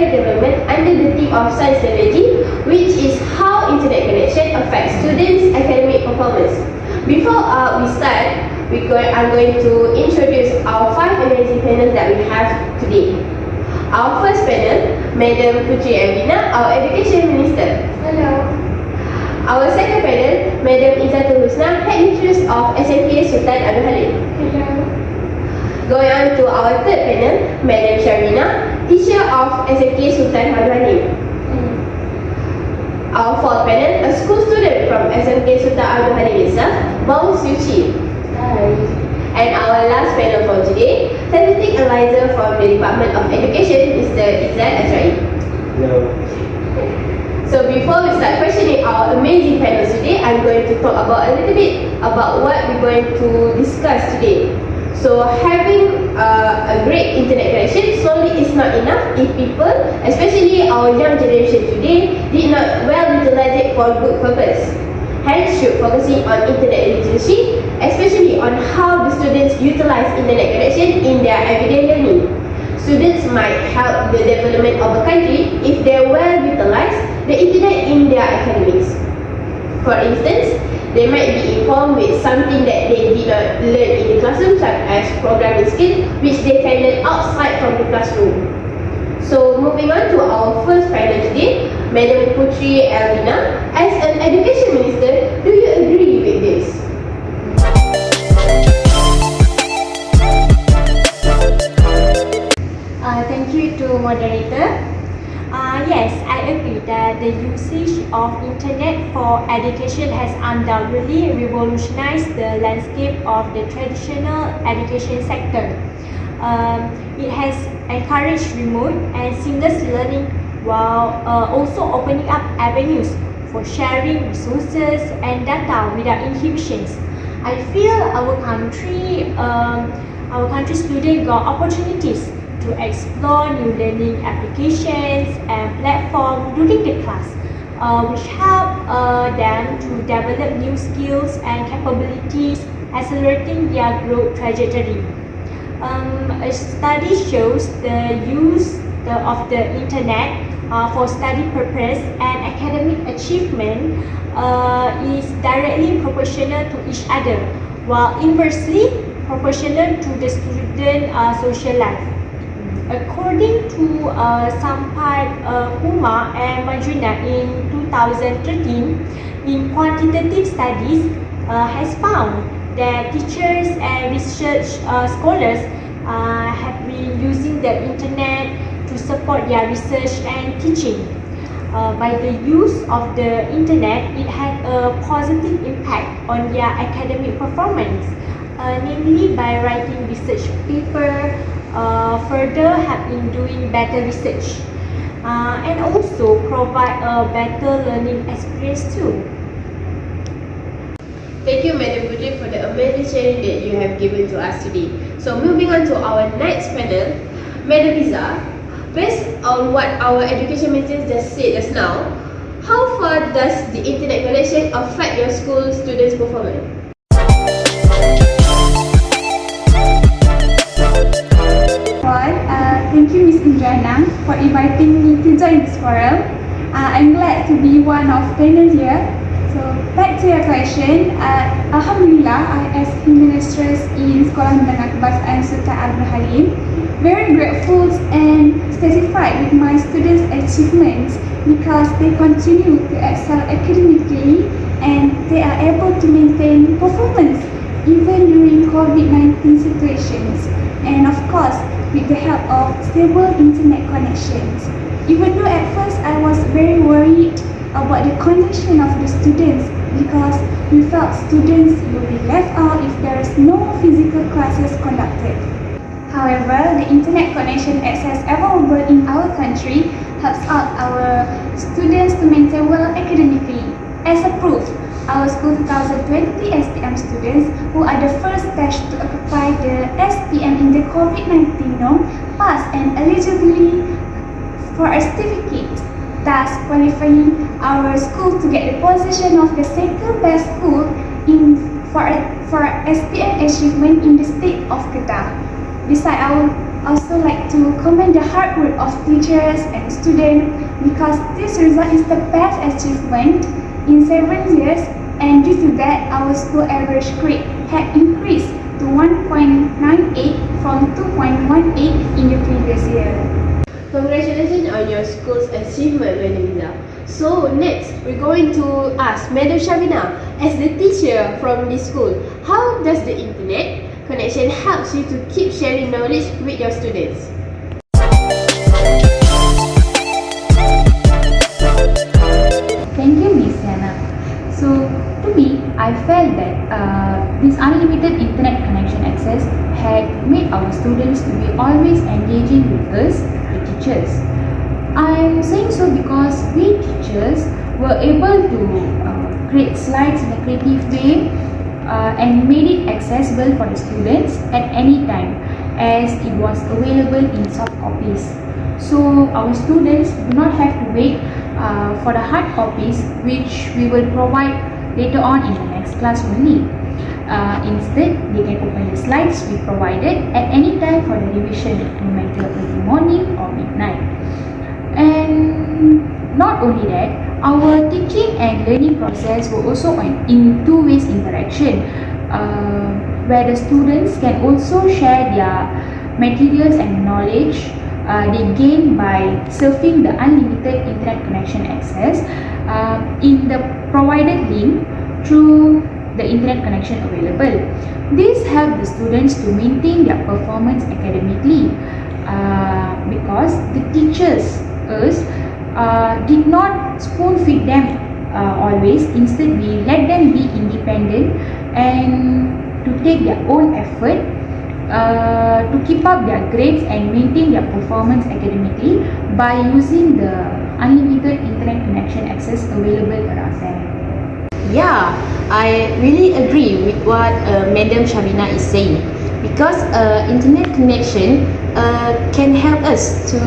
curricular development under the theme of science technology, which is how internet connection affects students' academic performance. Before we start, I'm going to introduce our 5 amazing panels that we have today. Our first panel, Madam Putri Elvyna, our Education Minister. Hello. Our second panel, Madam Izzatul Husna, Head Mistress of SMK Sultan Abdul Halim. Hello. Going on to our third panel, Madam Sharvina, Teacher of SMK Sultan Abdul Halim. Our fourth panel, a school student from SMK Sultan Abdul Halim itself, Vong Chie. Hi. And our last panel for today, Statistic Advisor from the Department of Education, Mr. Izzat Azraie. Hello. So before we start questioning our amazing panels today, I'm going to talk about a little bit about what we're going to discuss today. So having a great internet connection solely is not enough if people, especially our young generation today, did not well utilize it for good purpose. Hence, should focusing on internet literacy, especially on how the students utilize internet connection in their everyday learning. Students might help the development of a country if they well utilize the internet in their academics. For instance, they might be informed with something that they did not learn in the classroom, such as programming skills, which they can learn outside from the classroom. So moving on to our first panel today, Madam Putri Elvyna, as an Education Minister, do you agree with this? Thank you to moderator. Yes, I agree that the usage of internet for education has undoubtedly revolutionized the landscape of the traditional education sector. It has encouraged remote and seamless learning while also opening up avenues for sharing resources and data without inhibitions. I feel our country students got opportunities to explore new learning applications and platforms during the class, which help them to develop new skills and capabilities, accelerating their growth trajectory. A study shows the use of the internet for study purpose and academic achievement is directly proportional to each other, while inversely proportional to the student social life. According to Suppiah, Kumar and Majuna in 2013, in quantitative studies has found that teachers and research scholars have been using the internet to support their research and teaching. By the use of the internet, it had a positive impact on their academic performance, namely by writing research paper, further help in doing better research, and also provide a better learning experience too. Thank you, Madam Putri, for the amazing sharing that you have given to us today. So moving on to our next panel, Madam Izzat, based on what our Education Minister just said just now, how far does the internet connection affect your school students' performance? Thank you, Ms. Indriyana, for inviting me to join this forum. I'm glad to be one of panel here. So, back to your question. Alhamdulillah, as Ministress in Sekolah Menengah Kebangsaan Sultan Abdul Halim, very grateful and satisfied with my students' achievements because they continue to excel academically and they are able to maintain performance even during COVID-19 situations. And of course, with the help of stable internet connections. Even though at first I was very worried about the condition of the students because we felt students will be left out if there is no physical classes conducted. However, the internet connection access available in our country helps out our students to maintain well academically. As a proof, our school 2020 SPM students who are the first batch to occupy the SPM in the COVID-19 norm passed and eligibility for a certificate, thus qualifying our school to get the position of the second best school for SPM achievement in the state of Kedah. Besides also like to commend the hard work of teachers and students because this result is the best achievement in 7 years, and due to that our school average grade had increased to 1.98 from 2.18 in the previous year. Congratulations on your school's achievement, Madam. So next, we're going to ask Madam Sharvina, as the teacher from this school, how does the internet connection helps you to keep sharing knowledge with your students? Thank you, Miss Yana. So, to me, I felt that this unlimited internet connection access had made our students to be always engaging with us, the teachers. I'm saying so because we teachers were able to create slides in a creative way and made it accessible for the students at any time as it was available in soft copies. So our students do not have to wait for the hard copies which we will provide later on in the next class only. Instead, they can open the slides we provided at any time for the revision, no matter early morning or midnight. And not only that, our teaching and learning process were also in two ways interaction, where the students can also share their materials and knowledge they gain by surfing the unlimited internet connection access in the provided link through the internet connection available. This helps the students to maintain their performance academically because the teachers did not spoon feed them always. Instead, we let them be independent and to take their own effort to keep up their grades and maintain their performance academically by using the unlimited internet connection access available around them. Yeah, I really agree with what Madam Sharvina is saying because internet connection can help us to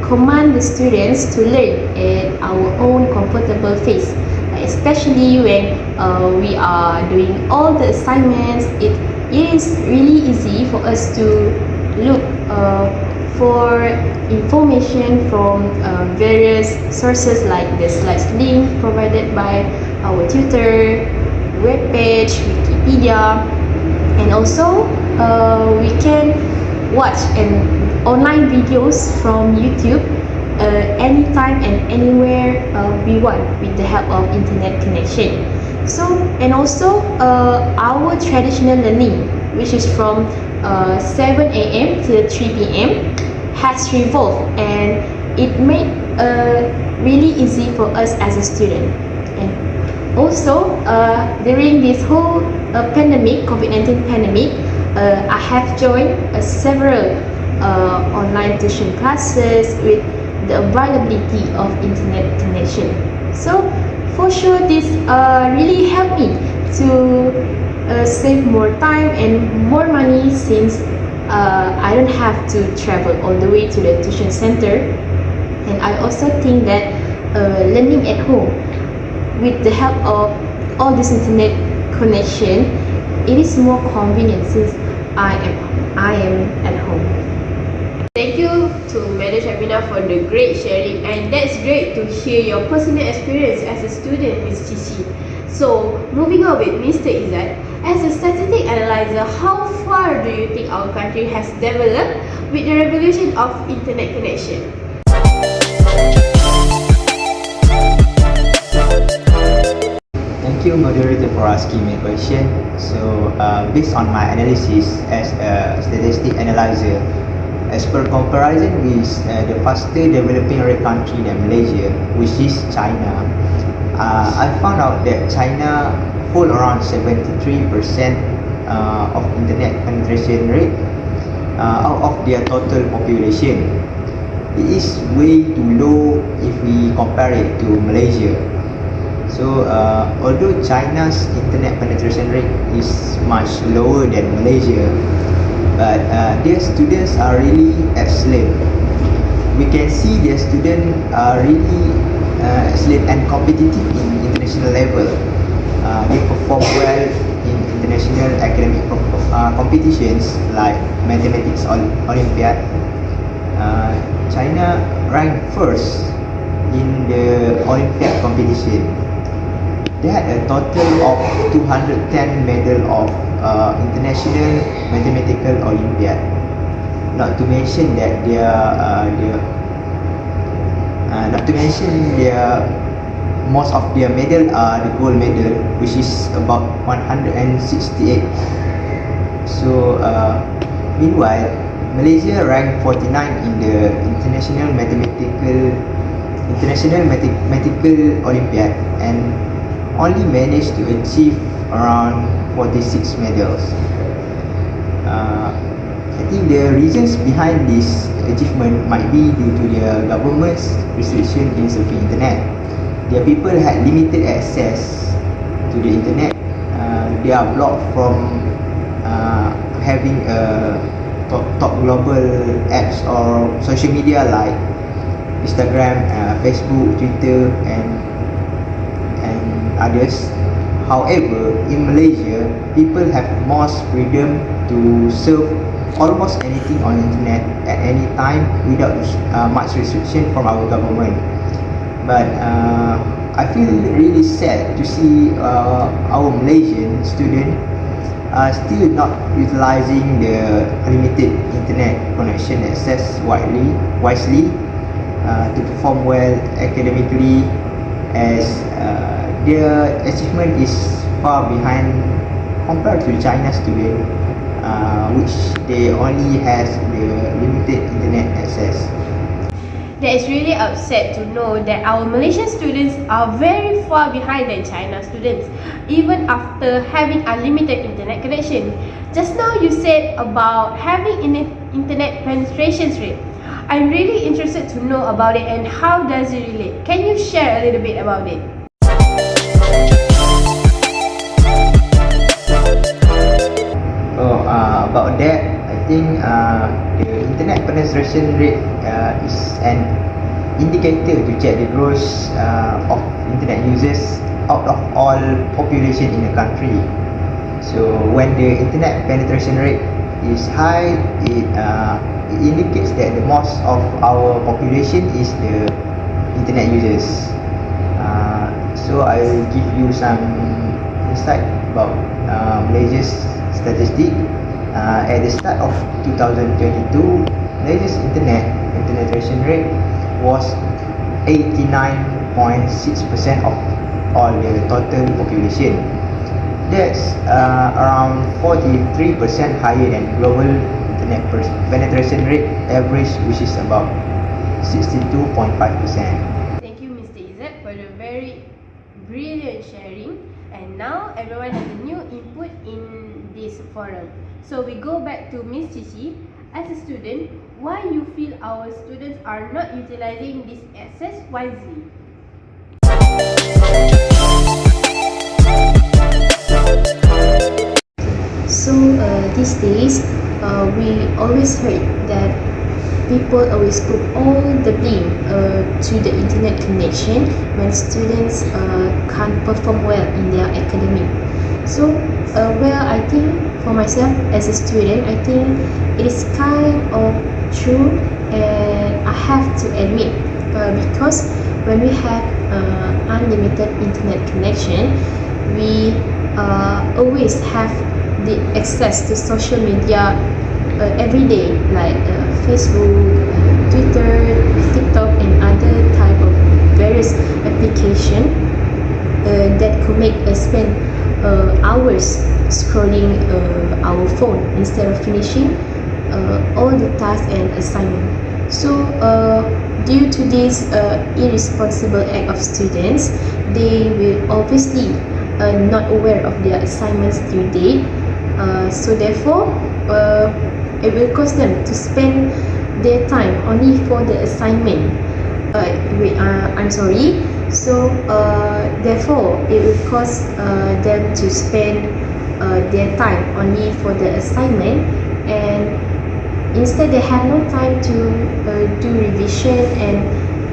command the students to learn at our own comfortable pace, especially when we are doing all the assignments. It is really easy for us to look for information from various sources like the slides link provided by our tutor, webpage, Wikipedia, and also we can watch online videos from YouTube anytime and anywhere we want with the help of internet connection. So, and also our traditional learning, which is from 7 a.m. till 3 p.m. has revolved, and it made really easy for us as a student. And also during this whole pandemic, COVID-19 pandemic, I have joined several online tuition classes with the availability of internet connection. So for sure this really helped me to save more time and more money since I don't have to travel all the way to the tuition center. And I also think that learning at home with the help of all this internet connection, it is more convenient since I am at home. Thank you to Madam Sharvina for the great sharing, and that's great to hear your personal experience as a student, Ms. Chie. So, moving on with Mr. Izzat, as a statistic analyzer, how far do you think our country has developed with the revolution of internet connection? Thank you, moderator, for asking me a question. So, based on my analysis as a statistic analyzer, as per comparison with the faster developing country than Malaysia, which is China, I found out that China hold around 73% of internet penetration rate out of their total population. It is way too low if we compare it to Malaysia. So although China's internet penetration rate is much lower than Malaysia, but their students are really excellent. We can see their students are really excellent and competitive in international level. They perform well in international academic competitions like mathematics Olympiad, China ranked first in the Olympiad competition. They had a total of 210 medal of International Mathematical Olympiad. Not to mention that most of their medal are the gold medal, which is about 168. So meanwhile, Malaysia ranked 49 in the International Mathematical Olympiad and only managed to achieve around 46 medals. I think the reasons behind this achievement might be due to their government's restriction in surfing internet. Their people had limited access to the internet. They are blocked from having top global apps or social media like Instagram, Facebook, Twitter, and others. However, in Malaysia, people have more freedom to surf almost anything on the internet at any time without much restriction from our government. But I feel really sad to see our Malaysian students are still not utilizing the limited internet connection access wisely to perform well academically, as their achievement is far behind compared to China student, which they only has the limited internet access. That is really upset to know that our Malaysian students are very far behind than China students, even after having unlimited internet connection. Just now you said about having internet penetration rate. I'm really interested to know about it and how does it relate. Can you share a little bit about it? About that, I think the internet penetration rate is an indicator to check the growth of internet users out of all population in a country. So when the internet penetration rate is high, it indicates that the most of our population is the internet users. So I will give you some insight about Malaysia's statistic. At the start of 2022, Malaysia's internet penetration rate was 89.6% of all the total population. That's around 43% higher than global internet penetration rate average, which is about 62.5%. Thank you, Mr. Izzat, for the very brilliant sharing. And now everyone has a new input in this forum. So we go back to Miss Chie. As a student, why you feel our students are not utilizing this access wisely? So these days, we always heard that people always put all the blame to the internet connection when students can't perform well in their academic. So, well, I think for myself as a student, I think it is kind of true, and I have to admit, because when we have unlimited internet connection, we always have the access to social media every day, like Facebook, Twitter, TikTok, and other type of various application that could make us spend hours scrolling our phone instead of finishing all the tasks and assignment. So due to this irresponsible act of students, they will obviously not aware of their assignments due date. So therefore, it will cause them to spend their time only for the assignment. I'm sorry. So therefore, it will cause them to spend their time only for the assignment, and instead they have no time to do revision, and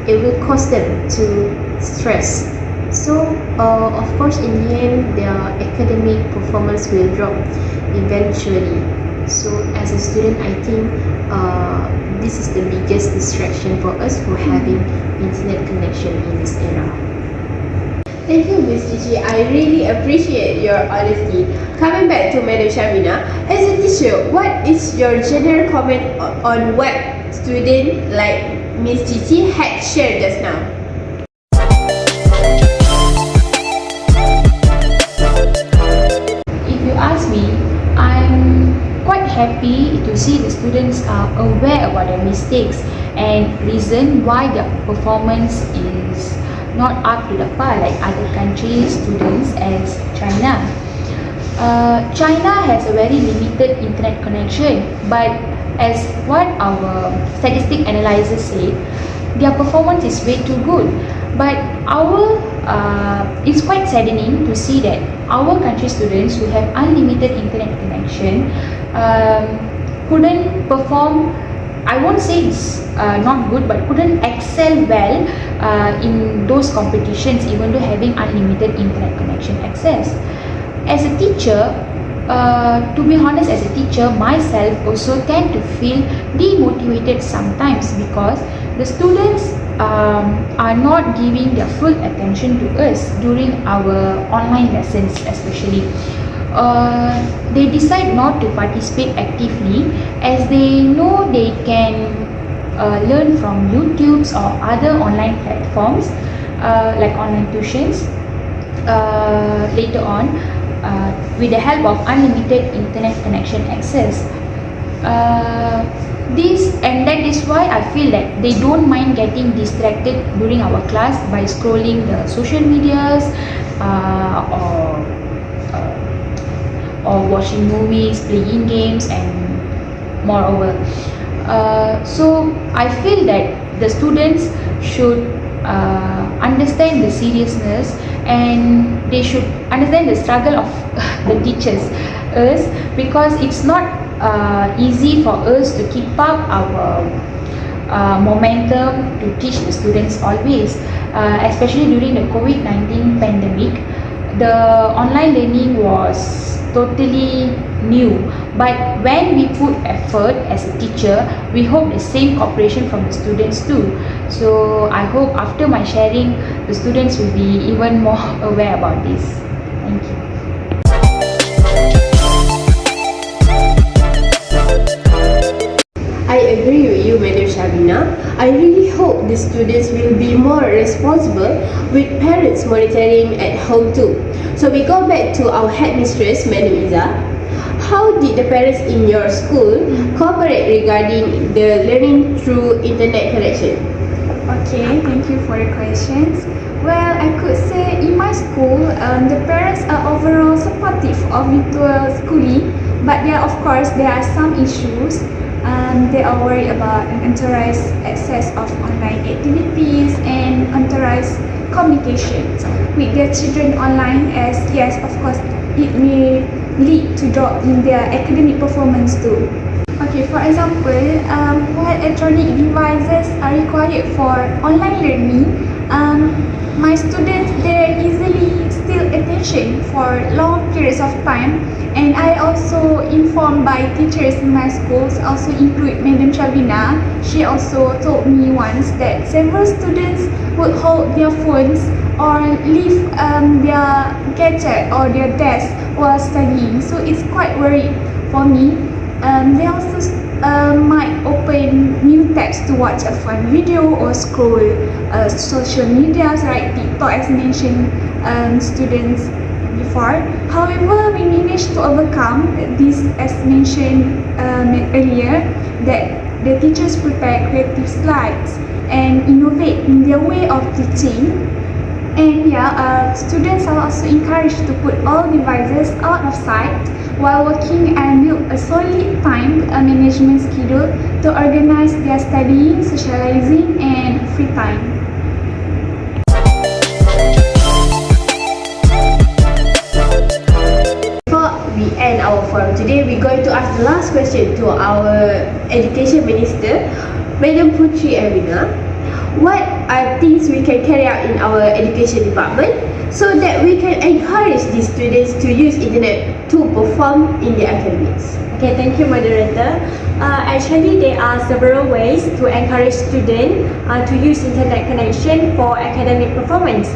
it will cause them to stress. So of course, in the end, their academic performance will drop eventually. So as a student, I think this is the biggest distraction for us for having internet connection in this era. Thank you, Ms. Chie. I really appreciate your honesty. Coming back to Madam Sharvina, as a teacher, what is your general comment on what student like Ms. Chie had shared just now? If you ask me, I'm quite happy to see the students are aware about their mistakes and reason why their performance is not up to the par like other countries' students as China. China has a very limited internet connection, but as what our statistic analyzers say, their performance is way too good. But it's quite saddening to see that our country students who have unlimited internet connection couldn't perform. I won't say it's not good, but couldn't excel well in those competitions even though having unlimited internet connection access. As a teacher, to be honest, as a teacher myself also tend to feel demotivated sometimes because the students are not giving their full attention to us during our online lessons especially. They decide not to participate actively as they know they can learn from YouTubes or other online platforms like online tuitions later on with the help of unlimited internet connection access. That is why I feel that they don't mind getting distracted during our class by scrolling the social medias or watching movies, playing games, and moreover. So I feel that the students should understand the seriousness and they should understand the struggle of the teachers because it's not easy for us to keep up our momentum to teach the students always, especially during the COVID-19 pandemic. The online learning was totally new, but when we put effort as a teacher, we hope the same cooperation from the students too. So I hope after my sharing, the students will be even more aware about this. Thank you. I agree with you, Madam Sharvina. I really hope the students will be more responsible with parents monitoring at home too. So we go back to our headmistress, Madam Izzat. How did the parents in your school cooperate regarding the learning through internet connection? Okay, thank you for the questions. Well, I could say in my school, the parents are overall supportive of virtual schooling, but of course there are some issues. They are worried about unauthorized access of online activities and unauthorized communications with their children online, as yes, of course, it may lead to drop in their academic performance too. Okay, for example, while electronic devices are required for online learning, my students, they easily steal attention for long periods of time, and I also informed by teachers in my schools, also include Madam Sharvina. She also told me once that several students would hold their phones or leave their gadget or their desk while studying, so it's quite worried for me. They also might open new tabs to watch a fun video or scroll social media like TikTok, as mentioned students before. However, we managed to overcome this, as mentioned earlier, that the teachers prepare creative slides and innovate in their way of teaching. And students are also encouraged to put all devices out of sight while working and build a solid time management schedule to organize their studying, socializing, and free time. Before we end our forum today, we're going to ask the last question to our Education Minister, Madam Putri Elvyna. What are things we can carry out in our education department so that we can encourage these students to use internet to perform in their academics? Okay, thank you, moderator. Actually, there are several ways to encourage students to use internet connection for academic performance.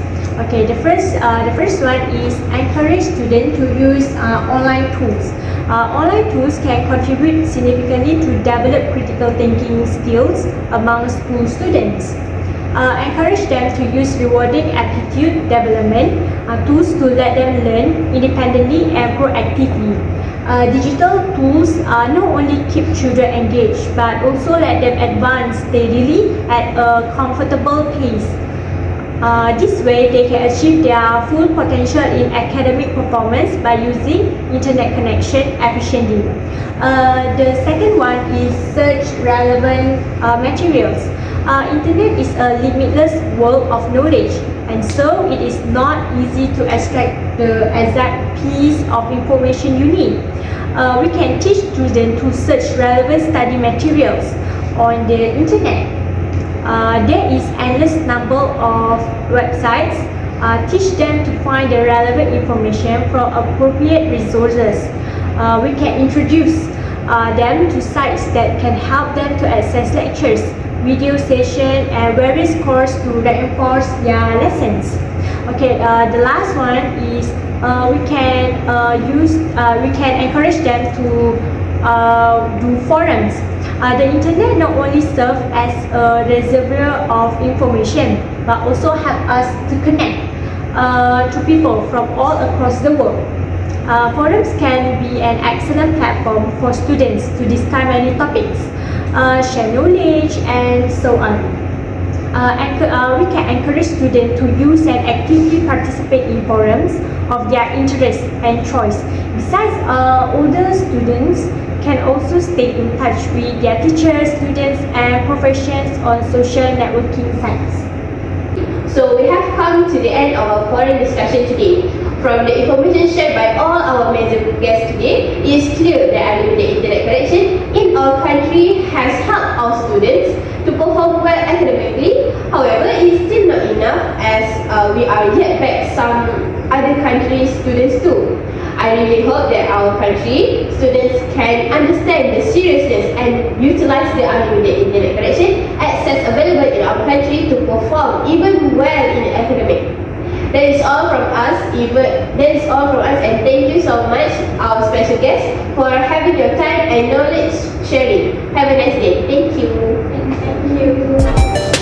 Okay, the first one is encourage students to use online tools. Online tools can contribute significantly to develop critical thinking skills among school students. Encourage them to use rewarding aptitude development tools to let them learn independently and proactively. Digital tools not only keep children engaged but also let them advance steadily at a comfortable pace. This way, they can achieve their full potential in academic performance by using internet connection efficiently. The second one is search relevant materials. Internet is a limitless world of knowledge, and so it is not easy to extract the exact piece of information you need. We can teach students to search relevant study materials on the internet. There is endless number of websites. Teach them to find the relevant information from appropriate resources. We can introduce them to sites that can help them to access lectures, video session, and various courses to reinforce their lessons. Okay, the last one is we can encourage them to do forums. The internet not only serves as a reservoir of information but also help us to connect to people from all across the world. Forums can be an excellent platform for students to discuss many topics, share knowledge, and so on. We can encourage students to use and actively participate in forums of their interest and choice. Besides, older students can also stay in touch with their teachers, students, and professions on social networking sites. So we have come to the end of our forum discussion today. From the information shared by all our major guests today, it is clear that unlimited internet connection in our country has helped our students to perform well academically. However, it is still not enough as we are yet back some other countries' students too. I really hope that our country students can understand the seriousness and utilize the unlimited internet connection access available in our country to perform even well in academic. That is all from us, and thank you so much, our special guests, for having your time and knowledge sharing. Have a nice day. Thank you. Thank you.